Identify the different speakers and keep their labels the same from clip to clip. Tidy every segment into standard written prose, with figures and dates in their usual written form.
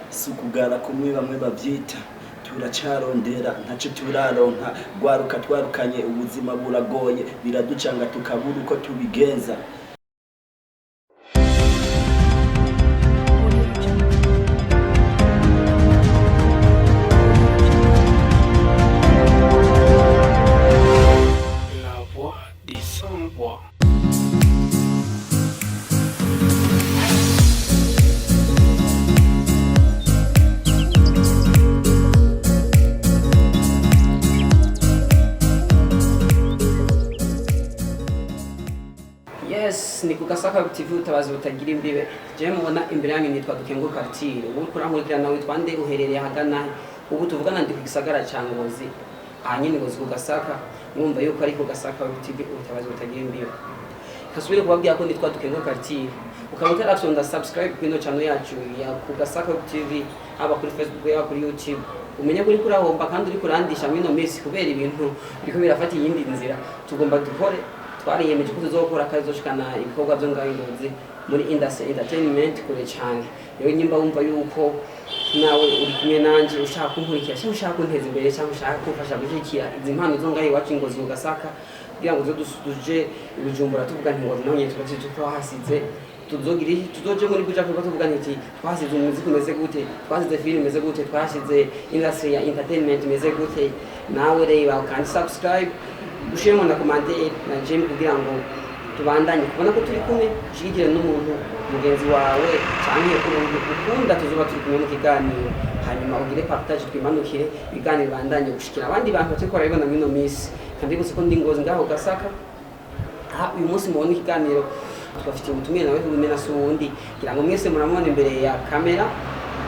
Speaker 1: sukugara kumwe bamwe bavyita turacarondera ntaco turaronka gwaruka twarukanye ubuzima buragoye biraducanga tukabura uko tubigenza.
Speaker 2: Ni kugasaka TV utabazi butagira imbibe. Je mubona imbere yanyu nitwa Dukengo Quartier. Ubu kurankurikirana witwa nde uherereye hagana ubu tuvugana ndi kugisagara ca Ngozi. Hanyine Ngozi kugasaka mwumva yuko ari kugasaka TV utabazi butagira imbibe. Kasubire kubabwira ko nitwa Dukengo Quartier. Ukaba utaratonda subscribe kwino channel yacu ya kugasaka TV aba kuri Facebook ya kuri YouTube. Umenye kuri kurahomba kandi uri kurandisha mwino mesi kubera ibintu biko birafata iyindi nzira tugomba dukore. Twariyemeje ko tuzokora kazoshikana ibikorwa byo ngahinduzi muri industry entertainment kure cyane. Yewe nyimba wumva yuko nawe uri kumwe nanje ushaka kunkurikira cyangwa ushaka kunteza imbere cyangwa ushaka kumfasha gushyikira izi mpano zo ngahi wacu Ngozi ugasaka kugira ngo dusuje ibijumbura tuvuga nti Ngozi nonye twahasize tuzoje muri kuja ko tuvuga nti twasize umuziki umeze gute, twasize film imeze gute, twasize industry ya entertainment imeze gute. Nawe reba kandi subscribe ushiremo na commentaire na Jim kugira ngo tubandanye kubona ko turi kumwe ushigikire n'umuntu mugenzi wawe cyangwa umuntu ukunda tuzoba turi kumwe mu kiganiro hanyuma ugire partage twimanukire biganiro bandanye gushikira abandi bantu batekora bibona mino miss kandi gusa ko ndi Ngozi ngaho gasaka uyu munsi mubona ikiganiro twafite ubutumire nawe bumena sundi kugira ngo mwese muramubona imbere ya kamera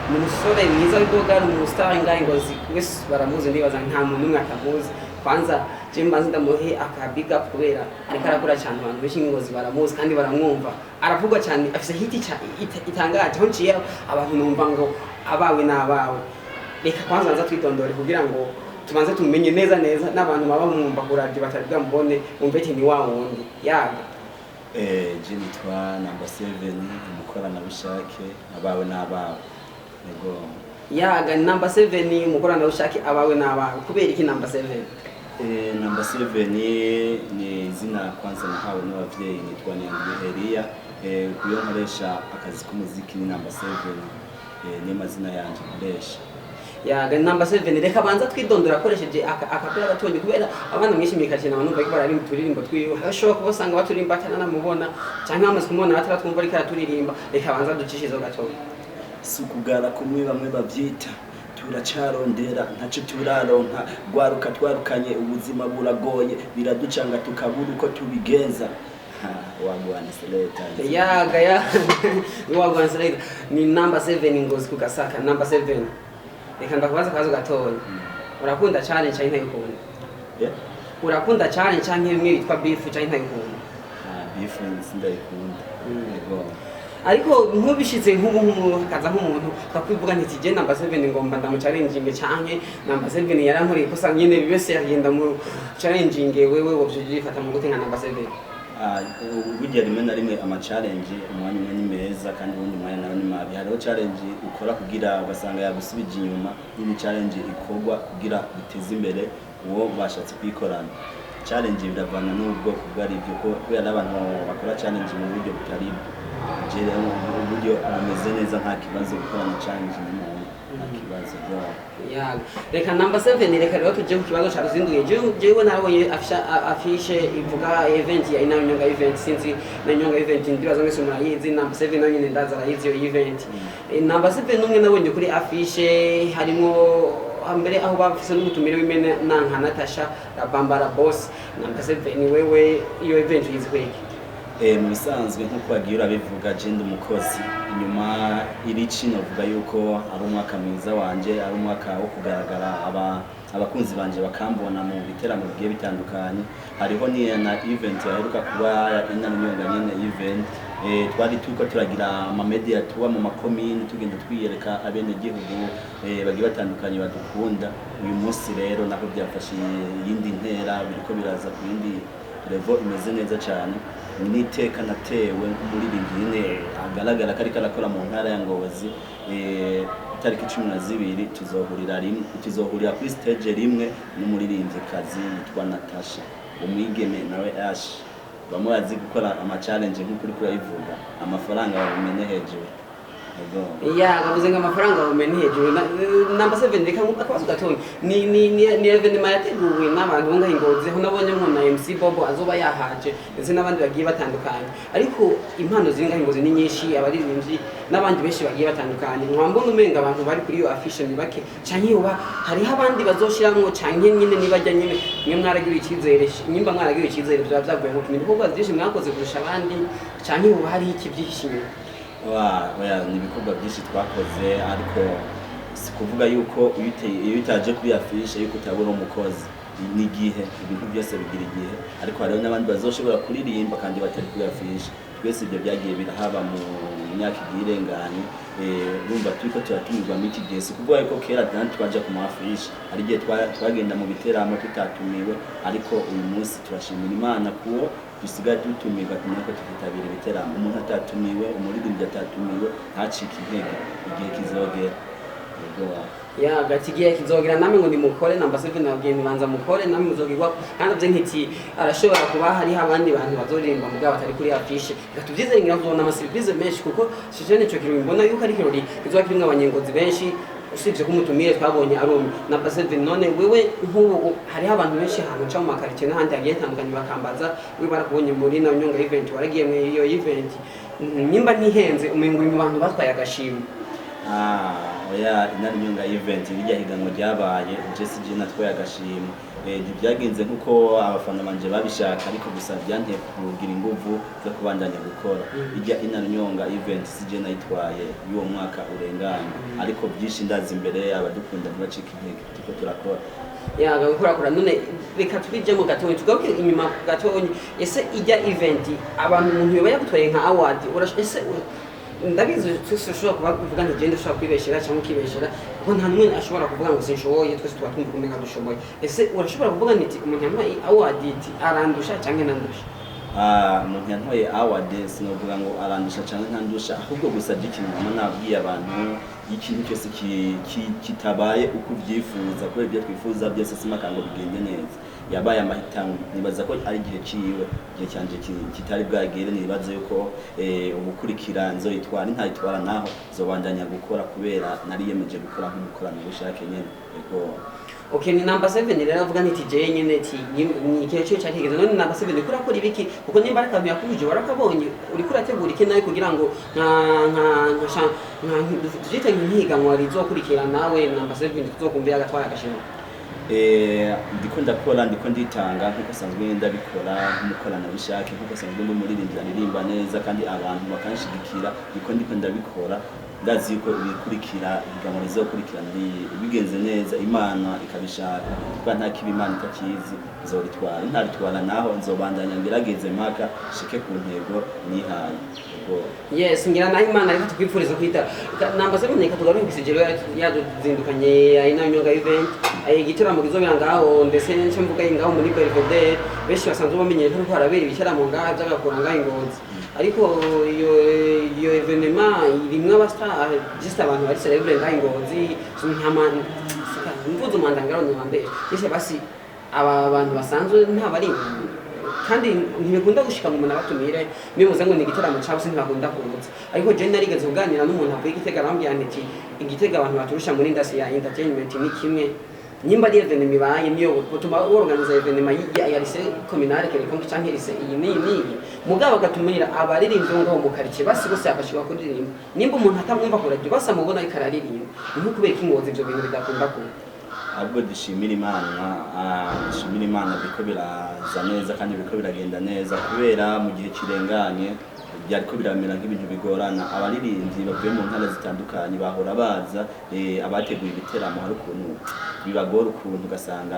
Speaker 2: umusore mwiza w'ibogari umustar ngaho Ngozi wese baramuzi ndibaza nta muntu umwe atamuzi. Kwanza Jimba ndamuhe big up kubera ariko arakora cyane abantu benshi Ngozi baramuzi kandi baramwumva aravuga cyane afise hiti itangaje aho nciye abantu numva ngo abawe n'abawe. Reka kwanza nza twitondore kugira ngo tubanze tumenye neza n'abantu baba mwumva kuraje bataribwa mbone umve ati ni wa wundi yaga.
Speaker 1: Jimmy twa number 7 umukorana bishake abawe n'abawe nego
Speaker 2: yaga number 7 umukorana bishake abawe n'abawe kubera iki number 7?
Speaker 1: Number 7 ni izina kwanza nahawe n'abavyeyi nitwa Elia kuyo nkoresha akazi k'umuziki ni number 7 ni mazina yanje nkoresha.
Speaker 2: Yaga number 7 reka banza twidondora akoresheje akapera gatonye kubera abana mwishimika cyane abantu bari bari turirimba twiyo hashoka kubasanga baturimba cyane namubona cyangwa amaze kumubona bataratwumva ariko araturirimba. Reka banza ducishizo gatonye
Speaker 1: sukugara kumwe bamwe bavyita turacarondera ntaco turaronka gwaruka twarukanye ubuzima buragoye biraducanga tukabura uko tubigenza. Wagwana seleta
Speaker 2: yaga wagwana seleta ni number 7 Ngozi kugasaka number 7. Reka ndakubaza kazo gatoya urakunda cyane cyane ntayikunda urakunda cyane cyane imwe bitwa beef cyane ntayikunda
Speaker 1: beef ndayikunda yego
Speaker 2: ariko nkubishitse nk'ubu kaza nk'umuntu kakwivuga nti je number 7 ngomba ndamuchallenge cyane number 7 yarankuriye kosa nyine bibese yagenda mu challenge wewe wobyifata mu gutenga number 7.
Speaker 1: Burya rimwe na rimwe ama challenge umwanya umwe ni meza kandi ubundi umwanya nawe ni mabi. Hariho challenge ukora kugira ugasanga yagusubije inyuma ni challenge ikorwa kugira biteze imbere uwo bashatse kwikorana. Challenge biravana n'ubwo bwari ibyo ko kubera abantu bakora challenge mu buryo butari jere uburyo ameze neza nta kibazo gukorana challenge n'umuntu nta kibazo bwa
Speaker 2: yaga. Reka number 7 reka rero tuje ku kibazo cya ruzinduye jewe narabonye afishe ivuga event ya inanyonga event sinzi nanyonga event ndibaza ngese murayizi number 7 nanyine ndaza rayizi yo event. Number 7 numwe nabonye kuri afishe harimo ambere aho bafise n'umutumire w'imene nanka Natasha Bambara boss. Number 7 wewe iyo event yizikweke
Speaker 1: mu bisanzwe nk'uko bagiye urabivuga genda umukozi inyuma irici novuga yuko ari umwaka mwiza wanje ari umwaka wo kugaragara abakunzi banje bakambona mu biteramo bigiye bitandukanye. Hariho ni na event yaheruka kuba inanyonga nyene event twari tuko turagira ama media tuwa mu makomine tugenda twiyereka abene gihugu bagiye batandukanye badukunda. Uyu munsi rero nako byafashe yindi ntera biriko biraza ku yindi level imeze neza cyane. Niteka natewe muri bingine agaragara kari karakora mu ntara ya Ngozi itariki 12 tuzohurira kuri stage rimwe n'umuririmvyikazi yitwa Natasha umwigeme nawe Ash bamwe bazi gukora ama challenge nk'uko uri kurayivuga amafaranga babimenye hejuru
Speaker 2: gavuze ngo amafaranga bumenye hejuru number 7 reka akabazo gatonya ni evenement yateguwe n'abantu ngo ingozeho nabonye umuntu na MC Bobo azoba yahaje ndetse n'abandi bagiye batandukanye ariko impano ziri ingozi ni nyinshi abaririmbyi n'abandi benshi bagiye batandukanye mwambona umenga abantu bari kuri iyo affiche ni bake canke yoba hari abandi bazoshiramwo canke nyine nibajya nyine mwe mwaragira ikizere nyimba mwaragira ikizere byavuye mu bikorwa byinshi mwakoze kurusha abandi canke yoba hari iki byishimye
Speaker 1: ni ibikorwa byinshi twakoze ariko si kuvuga yuko iyo utaje kuri afishe yuko utabura umukozi n'igihe ibintu byose bigira igihe ariko hariho n'abandi bazoshobora kuririmba kandi batari kuri afishe twese ibyo byagiye birahaba mu myaka igiye irenganye urumva turiko turatumirwa muri iki gihe si kuvuga yuko kera twaja ku mafishe hari igihe twagenda mu biteramo tutatumiwe ariko uyu munsi turashimira Imana kuwo dusigaye dutumirwa kuko tukitabira ibiteramo umuntu atatumiwe umuririmbyi atatumiwe ntacike intege igihe kizogera
Speaker 2: gatigiye kizogera namwe ngo nimukore number 7 nabwiye nibanza mukore namwe muzogirwa kandi byo nkiti arashobora kuba hari abandi bantu bazoririmba mugabo atari kuri afishe gatuvyize ngira kuzona ama surprise menshi kuko shije nico kiri mbona yuko ari kirori kizoba kirimwe abanyengozi benshi usibye kumutumire twabonye arome na Belvedere none wewe nk'ubu hari abantu benshi hano ca mu makarite n'ahandi hagiye tandukanye bakambaza we barakubonye muri na nyonga event waragiye mu iyo event nyimba nihenze umengo mu bantu batwaye agashimwe
Speaker 1: inari nyonga event bijya higanwa ryabaye Jesse Jina twaye agashimwe byagenze nkuko abafana banje babishaka ariko gusa byanteye kugira inguvu zo kubandanya gukora bijya inari nyonga event sije nayitwaye y'uwo mwaka urenganye ariko byinshi ndazi imbere abadukunda ntibacika intege tuko turakora
Speaker 2: gakora none reka tubijemo gatonya tugaruke inyuma gatonya ese ijya event abantu umuntu yoba yagutwaye nka award ese ndabizi ushobora kuvuga ngo genda ushobora kwibeshera cyangwa ukibeshera kuko nta n'umwe ashobora kuvuga ngo sinshoboye twese tuba twumva kumenya dushoboye ese urashobora kuvuga nti umuntu yampaye award arandusha cyangwa nandusha
Speaker 1: umuntu yantoye award sinovuga ngo arandusha cyangwa ntandusha ahubwo gusa ikintu nabwiye abantu ikintu cyose kitabaye uko ubyifuza kubera ibyo twifuza byose simakango bigende neza yabaye amahitamo nibaza ko ari igihe ciwe igihe cyanje kitari bwagere nibaza yuko ubukurikira nzoyitwara ntayitwara naho zobandanya gukora kubera nari yemeje gukora nk'umukorano bushake nyene
Speaker 2: Okay, ni number 7 rero avuga nti je nyene ti ni ikihe cyo cyakigeze none number 7 kuri akora ibiki kuko nimba araka yakuje warakabonye uri kurategura iki nawe kugira ngo nka dufite nk'ihiganwa rizokurikira nawe number 7 tuzokumvira agatwara agashimo ndiko ndakora ndiko nditanga nkuko sanzwe ndabikora nk'umukorana bishake nkuko sanzwe ndumuririmbyi aririmba neza kandi abantu bakanshigikira ndiko ndabikora ndazi yuko ibikurikira ibiganwa rizokurikirana bigenze neza Imana ikabishaka kuko nta kibi Imana itakizi zoritwara ntaritwara naho nzobandanya ngerageze mpaka shike ku ntego nihaye yes ngira naho Imana ariko tukwifuriza kwita number 7 nika tugaruka kwisijero yazindukanye ayina nyonga event igiteramo kizobera ngaho ndetse nce mvuga ngaho muri Belvedere benshi basanzwe bamenyeye ko harabera ibiteramo ngaho byagakora ngaho ingozi ariko iyo evenement irimwe abasta just abantu bari celebrate ngaho ingozi nk'amani mvuze umwandangaro ni wambe ese basi aba bantu basanzwe ntabari kandi ntibikunda gushika mu muntu abatumire bivuze ngo ni igiteramo cyabo ntibakunda kuruza ariko je narigeze kuganira n'umuntu avuye Igitega arambwira ati Igitega abantu baturusha muri industry ya entertainment ni kimwe nyimba ari evenement bibaye niyo gutuma organize evenement ya lycée communale quelconque canke lycée iyi ni mugabo gatumira abaririmbyi ngo mu quartier basi bose akashika kuririmba nimba umuntu atamwumva kuraje basa mubona ikararirimba nko kubera ingozi ibyo bintu bidakunda ko
Speaker 1: ahubwo dushimira Imana biko biraza neza kandi biko biragenda neza kubera mu gihe kirenganye byariko biramera nk'ibintu bigorana abaririmbyi bavuye mu ntara zitandukanye bahora baza abateguye ibiteramo hari ukuntu bibagora ukuntu ugasanga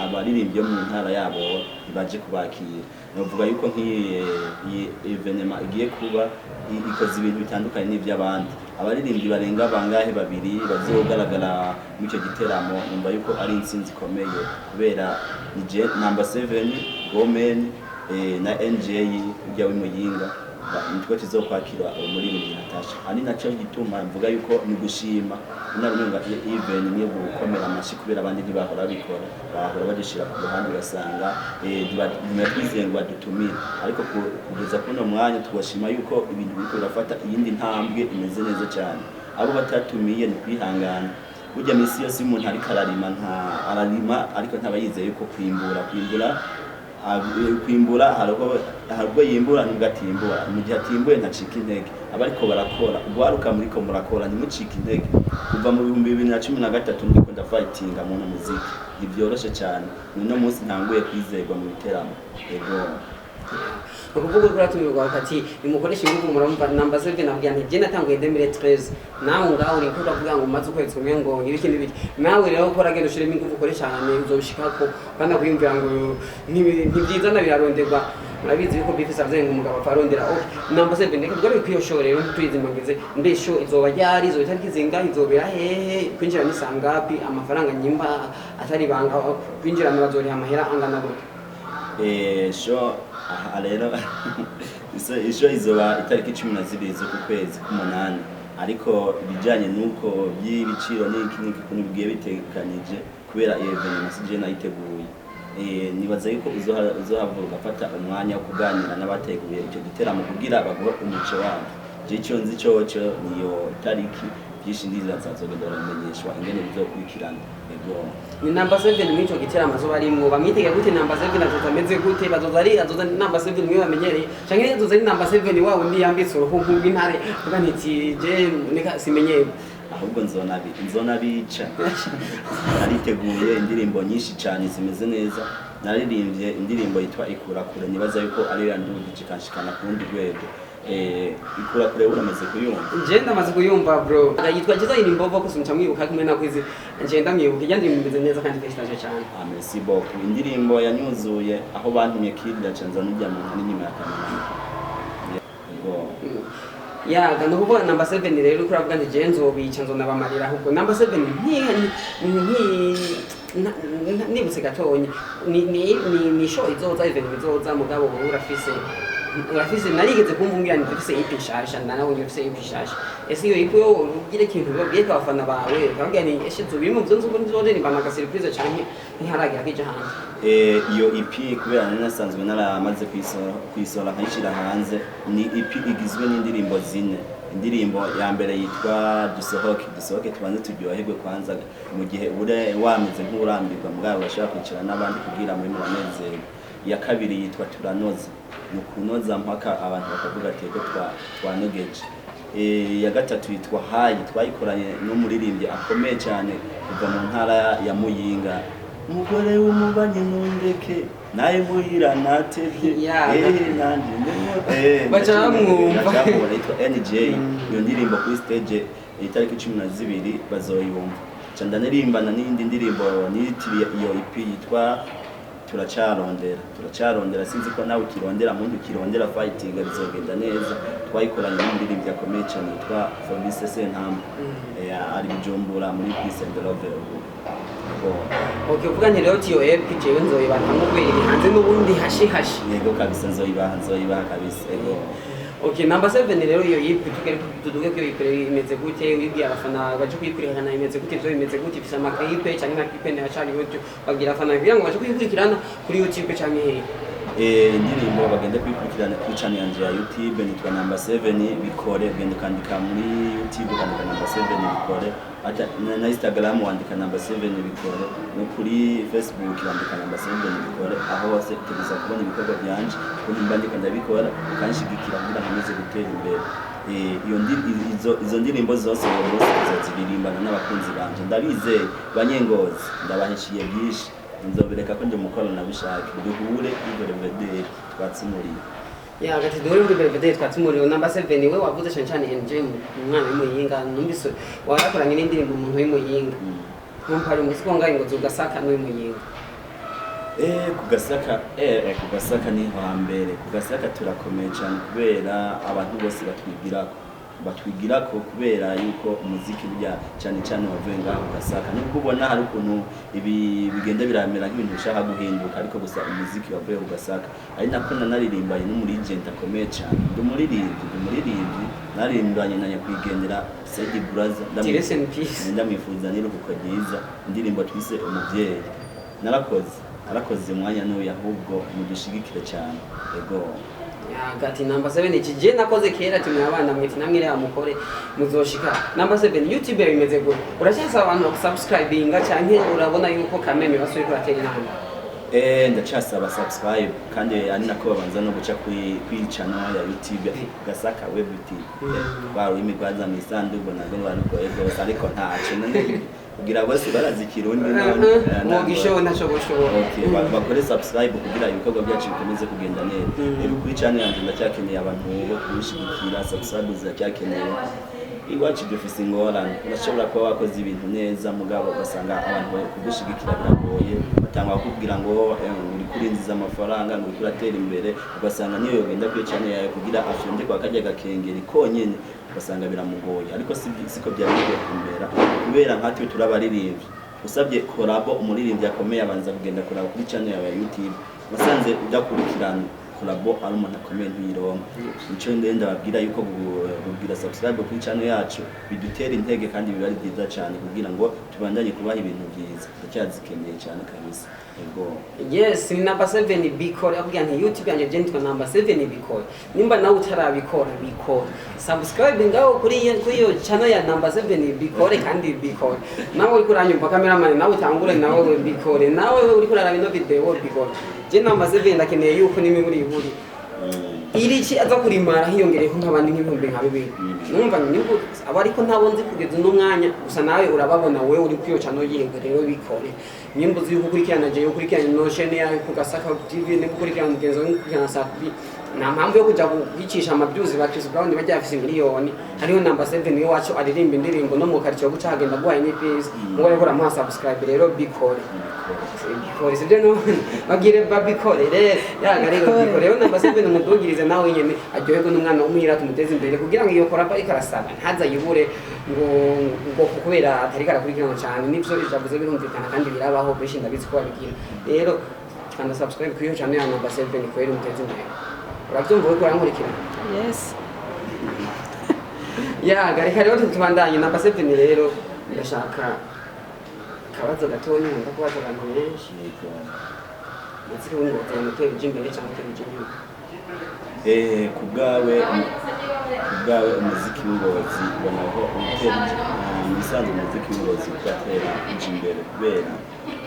Speaker 1: abaririmbyi mu ntara yabo baje kubakira novuga yuko nk'iyi evenement igiye kuba ikoze ibintu bitandukanye n'ivy'abandi abaririmbyi barenga bangahe babiri bazogaragara mu cyo giteramo numva yuko ari intsinzi ikomeye kubera ni je number 7 Gomen na NJ ujya w'imuyinga nitwe tuzokwakira muri Natasha ani naco gituma mvuga yuko ni gushima n'abanyonga even niyo gukomera amashi kubera abandi ntibahora bikora bahora badishira ku ruhande ugasanga ntibatwizengwa dutumira ariko kugeza kuno mwanya tubashima yuko ibintu biriko birafata iyindi ntambwe imeze neza cyane abo batatumiye ni kwihangana burya misi yose umuntu ariko ararima ariko ntabayizeye yuko kwimbura harwo yimbura n'ugatimbura mu gihe atimbuye ntacika intege abariko barakora ubwaruka muriko murakora ntimucika intege kuva mu 2013 ndiko ndafightinga mu muziki ivyoroshe cyane no munsi ntanguye kwizerwa mu biteramo ego
Speaker 2: ukuvuga ko ratumirwa wakati imukoresha ingufu muramva number 7 nabwiye nti je natanguye 2013 nawe ngaho uri kuvuga ngo maze ukwezi kumwe ngo ibiki n'ibiki nawe rero ukora gendo shire ingufu ukoresha cyane uzoshikako kandi kwiyumvira ngo ntibyiza na biraronderwa murabizi yuko bifisa azenga umugabo aparondera number 7 ndeke bwo kwiyoshore rero tuyizimangize mbesho izoba ryari izo itariki zinga izobera hehe kwinjira ni sangapi amafaranga nyimba atari banga kwinjira mu bazori amahera angana gute
Speaker 1: sho aha rero isho izoba itariki 12 z'uku kwezi k'umunani ariko bijanye nuko by'ibiciro n'iki kuntu bigiye bitekanije kubera event nasije nayiteguye nibaza yuko uzohavura ugafata umwanya wo kuganira n'abateguye icyo giteramo kugira baguhe umuco wabo je nzi cyo niyo tariki byinshi ndizazazogenda bamenyeshwa ingene bizokurikirana ego
Speaker 2: ni number 7 mwico giteramo azoba arimwo bamwitege gute number 7 azozameze gute azoza number 7 mwe bamenyereye canke azoza ari number 7 wawe ndi yambitse uruhu nk'intare kuba ntiti je nika simenyeye
Speaker 1: ahubwo nzonabica nariteguye indirimbo nyinshi cyane zimeze neza naririmbye indirimbo yitwa ikura kure nibaza yuko ari yandugije kanshikana kundi rwego ikura kure uramaze kuyumva
Speaker 2: je ndamaze kuyumva bro yitwa jiza iri mbovo ko sinca mwibuka kumwe nakwizi je ndamwibuka yandi imeze neza kandi fesitaje cyane
Speaker 1: merci beaucoup indirimbo yanyuzuye aho bantumye kidira canza n'ijya mu nkani nyuma ya kamera
Speaker 2: ya gano kuvuga number 7 rero uko uravuga nti je nzobica nzonabamarira ahubwo number 7 nibutse gatonye ni show izoza event izoza mugabo urafise narigeze kumvumbira ndafise ipishasha nawe ufise ipishasha ese iyo ipo ugire ikintu babwiye abafana bawe bakabwira ni eshe zubirimo byo ngo nzode ni bamaka surprise cyane ntiharagira kije hanze
Speaker 1: iyo EP kubera nasanzwe naramaze kwisora nkayishira hanze ni EP igizwe n'indirimbo zine indirimbo ya mbere yitwa dusohoke tubanze turyoherwe kwanza mu gihe ure wameze nk'urambirwa mugabo bashaka kwicara n'abandi kugira muri muranezero ya kabiri yitwa turanoza nukunoza mpaka abantu bakavuga ati ko twanogeje ya gatatu yitwa hayi twayikoranye n'umuririmbyi akomeye cyane kuva mu ntara ya Muyinga umugore w'umubanye nundeke naye muhira natevye nanje
Speaker 2: bacamwumva
Speaker 1: yitwa NJ iyo ndirimbo kuri stage itariki 12 bazoyumva canda nirimbana n'indi ndirimbo nitiriye iyo EP yitwa turacarondera sinzi ko nawe ukirondera muntu ukirondera fighting bizogenda neza twayikoranye n'umuririmbyi akomeye cyane yitwa Fabrice Sentamba ari Bujumbura muri Peace and Love
Speaker 2: okay uvuga nti rero tiyo EP jewe nzoyibaha mubwira hanze n'ubundi hashi
Speaker 1: yego kabisa nzoyibaha kabisa yego
Speaker 2: okay number 7 rero iyo EP tuduge ko imeze gute wibwiye abafana baje kuyikurikirana imeze gute byo imeze gute bisa amakayipe cyangwa na clip ne hacari youtube bagira abafana kugira ngo baje kuyikurikirana kuri YouTube cyangwa
Speaker 1: indirimbo bagenda kuyikurikirana kuri channel yanje ya YouTube nitwa number 7 bikore genda kandika muri YouTube kandika number 7 bikore ata na Instagram wandika number 7 bikore no kuri Facebook wandika number 7 bikore aho hose tuza kubona ibikorwa byanje kuko mbandika ndabikora kanshigikira kugira nkomeze gutera imbere izo ndirimbo zose bose zizirimbana n'abakunzi banje ndabizeye banyengozi ndabahishiye byinshi nzobereka ko ndi mukoro nabishaka duhure Belvedere twatsumuriye
Speaker 2: ya gati duhure muri Belvedere twatsumuriye number 7 we wavuze cyane NJ umwana w'Imuyinga numvise warakoranye n'indirimbo umuntu w'Imuyinga mpari musiko ngaye ngo zugasaka n'Imuyinga kugasaka ni hambere kugasaka turakomeye cyane kubera abantu bose batwigirako
Speaker 1: batwigira ko kubera yuko umuziki burya cyane cyane wavuye ngaho ugasaka nubwo ubona hari ukuntu ibi bigenda biramera nk'ibintu bishaka guhinduka ariko gusa umuziki wavuye ugasaka ari nako nanaririmbanye n'umurigent akomeye cyane umuririmbyi naririmbanye na nyakwigendera Sedi Braza ndamwifuza n'iruhuko ryiza indirimbo twise umubyeyi narakoze umwanya n'uyu ahubwo mudushigikire cyane yego
Speaker 2: Gati number 7 ikije nakoze kera ati mwabana mwiti namwe rya mukore muzoshika number 7 YouTube bimeze gute uracyasaba abantu subscribinga cyane urabona yuko kameme basuri kuratera inama
Speaker 1: ndacasaba subscribe kandi ari nako babanza no guca kuri channel ya YouTube Gasaka Web TV baro imigwaza misandugo nago bariko ego ariko nta channel kugira bose barazikirundi
Speaker 2: mugisho nashoboshobo
Speaker 1: bakore subscribe kugira ibikorwa byacu bikomeze kugenda neza rero kuri channel yanjye ndacyakeneye abantu bo kushigikira subscribe ziracyakeneye iwacu dufise ingorane urashobora kuba wakoze ibintu neza mugabo ugasanga abantu bari kugushigikira biragoye batanga kugira ngo uri kurinziza amafaranga ngo uri kuratera imbere ugasanga niyo yogenda kuri channel yawe kugira afyonde kwa kajya gakengeri konyene ugasanga biramugoye ariko siko byagiye kumbera kubera nkatwe turabaririmbyi usabye korabo umuririmbyi akomeye abanza kugenda kuraba kuri channel yawe ya YouTube wasanze udakurikirana kolabo ari umuntu akomeye ntironka nico ndenda babwira yuko kugira subscribe kuri channel yacu bidutera intege kandi biba ari byiza cyane kugira ngo tubandanye kubaha ibintu byiza ndacyazikeneye cyane kabisa yego
Speaker 2: yes ni number 7 bikora abwira nti YouTube yanjye gentwa number 7 bikora nimba nawe utarabikora bikora subscribe ngaho kuri iyo channel ya number 7 bikore kandi bikora nawe uri kuranyumva cameraman nawe utangure nawe bikore nawe uri kuraraba ino video bikora je number 7 ndakeneye yuko nimi muri buri irici aza kurimara hiyongereye ko nk'abandi nk'ibihumbi nka bibiri numva nyingo aba ariko ntabonze kugeza no mwanya gusa nawe urababona wewe uri kwiyo channel yingo rero bikore nyimbo ziri gukurikirana je ukurikirana no chaîne yawe ku Gasaka TV ne gukurikirana mugenzo gukurikirana safi nta mpamvu yo kuja kubicisha amabyuzi ba Chris Brown bajya afise miliyoni hariho number 7 niyo wacu aririmba indirimbo no mu karicho guca hagenda guhaye ni peace ngo rero mu subscribe rero bikore bikore sije no bagire babikore rero yagarego bikore rero number 7 umudugirize nawe nyene aryoherwe n'umwana w'umwira tumuteze imbere kugira ngo iyo korapa ikarasana ntaza yibure ngo kubera atari karakurikirana cyane nivyo ijavuze birumvikana kandi birabaho beshi ndabizi ko babigira rero kanda subscribe kuyo channel ya number 7 kweri muteze imbere urabyumva uko urankurikira
Speaker 3: yes
Speaker 2: gareka rero tubandanye number 7 rero ndashaka kabazo gatonya ngo kubaza abantu benshi ndetse ngo tumutere imbere cyangwa tumutere inyuma
Speaker 1: kubgawe umuziki w'ingozi bonaho utera imisanzu umuziki w'ingozi ugatera imbere kubera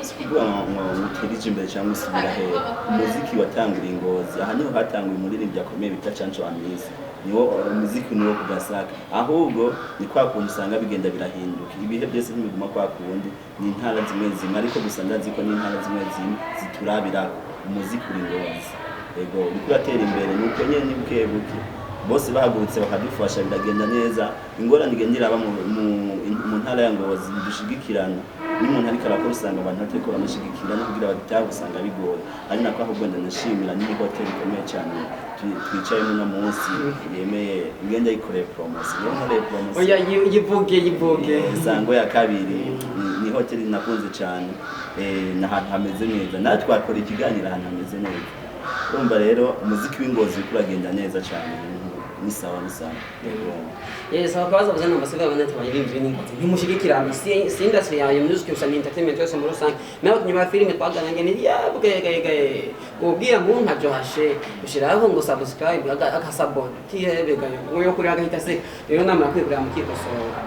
Speaker 1: sikuvuga ngo utera imbere cyangwa usubira he umuziki watangiriye ingozi aha niho hatanguye umuririmbyi akomeye bita Chancho Amisi niwo umuziki niwo kugasaka ahubwo ni kwa kuntu usanga bigenda birahinduka ibihe byose ntibiguma kwa kundi ni intara zimwe ariko gusa ndazi ko ni intara zimwe ziturabira umuziki uri ingozi yego bikuratera imbere nuko nyene nibwebuke bose bahagurutse bakadufasha biragenda neza ingorane igendera aba mu ntara ya Ngozi dushigikirana n'umuntu ariko arakora usanga abantu bateko bamushigikirana kugira bagitaho usanga bigoye ari nako ahubwo ndanashimira ni hotel ikomeye cyane twicaye mu munsi yemeye ngenda yikoreye promotion
Speaker 2: oya yivuge
Speaker 1: sango ya kabiri ni hotel nakunze cyane n'ahantu hameze neza natwe akora ikiganiro ahantu hameze neza urumva rero umuziki w'ingozi kuragenda neza cyane ni sawa
Speaker 2: yes abaza bazana amasebe y'abantu bayirimvye n'ingozi ntimushigikirana si industry yayo music usanga entertainment yose muri rusange nawe kunyuma filime twagananye ni yabwe ubwira ngo nkajo hashe ushiraho ngo subscribe akasabone tiyebegayo ngo kuri agahita se rero namara kwigurira mu kikosora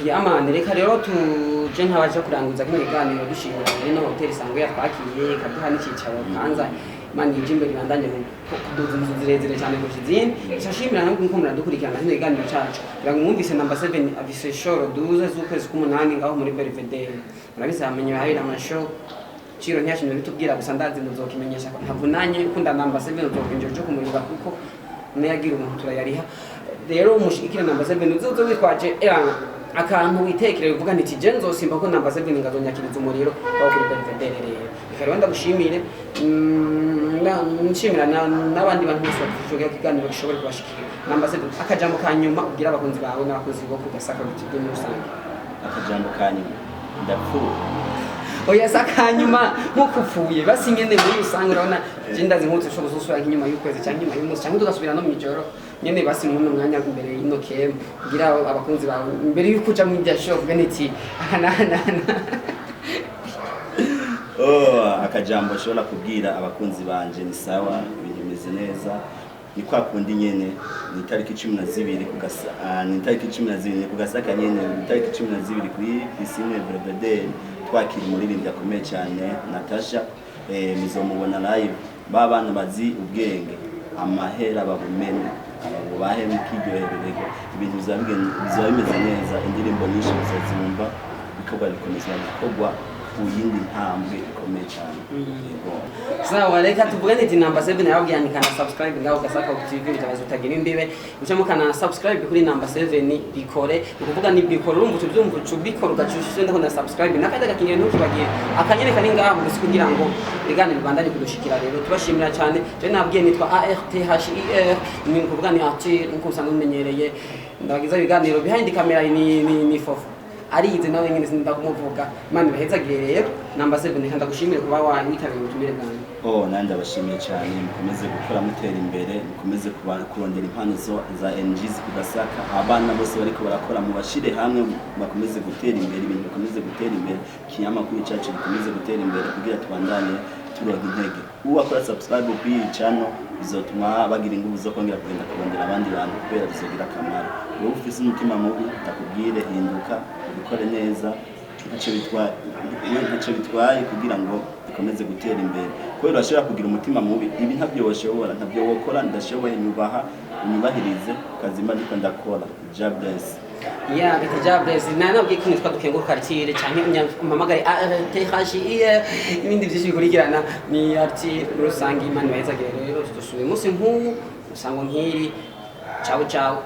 Speaker 2: yamane reka rero tuje nkabaje kuranguza kino kiganiro dushimira no hotel Sango yatwakiye kaduha n'icicaro kanza mani ijimbe libandanye kuduza inzu zirezire cyane mu kizini cyashimira namwe ko muradukurikirana kino kiganiro cyacu kugira ngo mwumvise number 7 avise shoro 12 z'ukwezi k'umunani ngaho muri Belvedere murabise hamenye habira amashow ciro ntiyashimye bitubwira gusa ndazi muzokimenyesha ntavunanye ukunda number 7 uzokwinjira cyo kumurika kuko nayagira umuntu turayariha rero umushikira number 7 uzozo witwaje akantu witekere uvuga nti je nzosimba ko number 7 ngazonyakiriza umuriro aho kuri Belvedere rero ikaba ndagushimire nshimira n'abandi bantu bose bavuga kiganiro gishobora kubashikira number 7 akajambo kanyuma ubwira abakunzi bawe n'abakozi bo kugasaka bitide mu rusange
Speaker 1: akajambo kanyuma ndapfuye
Speaker 2: oya sakanyuma nk'ukupfuye basi nyene muri rusange urabona je ndazi nk'utse ushobora gusubira nk'inyuma y'ukwezi cyangwa inyuma y'umunsi cyangwa tugasubira no mw'ijoro nyene basi mu mwanya imbere y'ino kem kugira abakunzi bawe imbere y'uko uja mu show uvuga nti
Speaker 1: akajambo nshobora kubwira abakunzi banje ni sawa ibintu bimeze neza ni kwa kundi nyene ni tariki 12 kugasaka nyene ni tariki 12 kuri pisine Belvedere twakira umuririmbyi akomeye cyane Natasha muzomubona live babana bazi ubwenge amahera babumene abo bahe mukiryohererego ibintu bizaba bimeze neza indirimbo nyinshi muzazumva bikorwa bikomeza gukorwa uyindi ntambwe ikomeye cyane
Speaker 2: sawa reka tuvuge nti number 7 yarabwiye ni kana subscribe ngaho gasaka TV bitabaza utagira imbibe ucamo kana subscribe kuri number 7 bikore ukuvuga ni bikore urumva tubyumva ubikora ugacushije ndako na subscribe nakajya gakinye ntukibagiye akanyene kari ngaho gusa kugira ngo bigane bibandanye kudushikira rero tubashimira cyane je nabwiye nitwa ARTHIR ni kuvuga ni ati nko usanga umenyereye ndabagiza ibiganiro behind camera ni fofo arize nawe nyine ndakumuvuga Imana ibahezagire rero number 7 ndagushimire kuba witabiriye ubutumire bwanjye
Speaker 1: nandi abashimiye cyane mukomeze gukora mutera imbere mukomeze kurondera impano za NGs kugasaka abana bose bariko barakora mu bashire hamwe bakomeze gutera imbere ibintu bikomeze gutera imbere kinyamakuru cyacu gikomeze gutera imbere kugira tubandanye turonka intege uwakora subscribe kuri channel bizotuma bagira ingufu zo kongera kugenda kurondera abandi bantu kubera bizogira akamaro wowe ufise umutima mubi ndakubwire hinduka ubikore neza ntacyo bitwaye kugira ngo bikomeze gutera imbere kubera urashobora kugira umutima mubi ibi ntabyo woshobora ntabyo wokora ndashoboye nyubahirize kazimba ndiko ndakora jobless
Speaker 2: bita jobless nabwiye ko nitwa dukenguka quartier cyane umpamagare ARTHIR ibindi byinshi bikurikirana ni ati rusange Imana ibahezagire rero dusubiye umunsi nk'ubu usango nkiri ciao